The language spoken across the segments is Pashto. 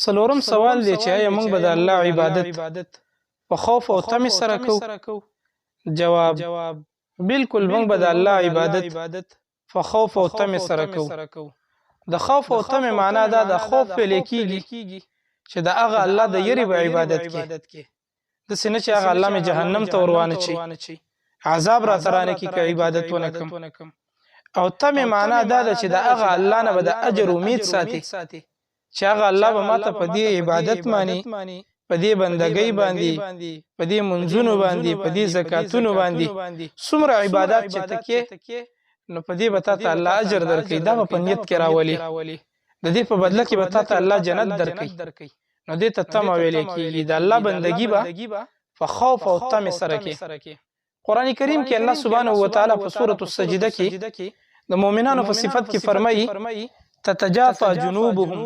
څلورم سوال دی چې آیا موږ به د الله عبادت په خوف او طمع سره کوو؟ جواب بالکل موږ به د الله عبادت په خوف او طمع سره کوو. د خوف او طمع معنا دا د خوف په لیکيږي چې د هغه الله د یری به عبادت کې د سینې چې هغه الله می جهنم ته وروانه چي عذاب را ترانه کې عبادت ونکم. او طمع معنا دا چې د هغه الله نه به د اجر امید ساتي چې هغه الله به ماته په دې عبادت مانی، په دې بندګۍ باندې، په دې منځونو باندې، په دې زکاتونو باندې څومره عبادت چې تکي نو په دې به ته الله اجر درکړي. دا په نیت کې راولي، د دې په بدله کې به ته الله جنت درکړي. نو دې ته طمع ویل کېږي. د الله بندګي به په خوف او طمع سره کې. قران کریم کې الله سبحانه و تعالی په سورۃ السجده کې د مؤمنانو په صفت کې فرمایي تتجافى جنوبهم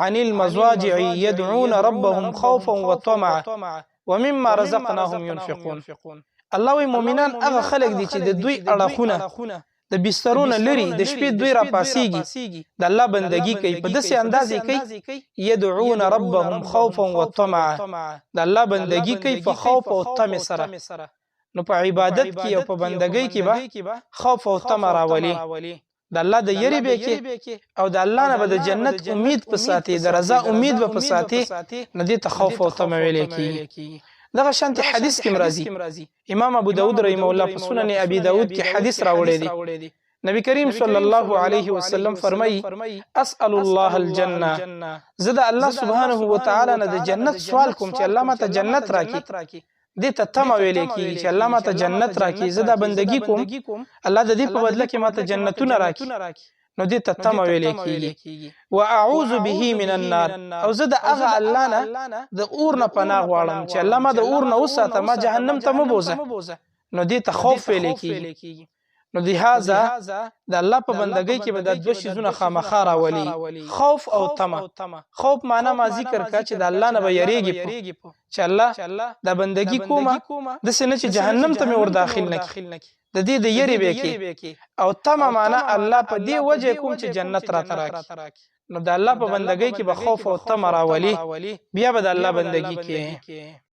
عن المضاجع يدعون ربهم خوفا وطمعا ومما رزقناهم ينفقون. الله وی مؤمنان هغه خلق دي چې د دوی اړخونه د بسترونه لري، د شپې دوی را پاسيږي، د الله بندگی کوي په داسې اندازې کوي يدعون ربهم خوفا وطمعا، د الله بندگی کوي په خوف او طمع سره. نو په عبادت کې او په بندګۍ کې به خوف او طمع راولي. د الله د یری به کې او د الله نه به د جنت امید په ساتي، د رضا امید به په ساتي، نه دي ته خوف او طمع ویل کېږي. دغه شانتي حدیث کې مرضی امام ابو داود رحمه الله په سنن ابي داود کې حدیث راوړی دی. نبی کریم صلی الله علیه وسلم فرمایي اسال الله الجنه، زه د الله سبحانه و تعالی نه د جنت سوال کوم چې الله ماته جنت راکړي. دې ته طمع ویل کېږي چې الله ماته جنت راکړي، زه دا بندګي کوم الله د دې په بدله کې ماته جنتونه راکړي. نو دې ته طمع ویل کېږي. واعوذ به من النار، او زه د هغه الله نه د اور نه پناه غواړم چې الله ما د اور نه وساته، ما جهنم ته مه بوزه. نو دې ته خوف ویل کېږي. نو لہذا د الله په بندګۍ کې به د دوه شیزونه خامخا راولي، خوف او طمع. خوف معنا ما ذکر کا چې د الله نه به یریږي چې الله د بندګۍ کومه د سینې چې جهنم ته مې ور داخل نکړي، د دې د یری به کې. او طمع معنا الله په دې وجه کوم چې جنت را تراکي. نو د الله په بندګۍ کې به خوف او طمع راولي، بیا به د الله بندګۍ کې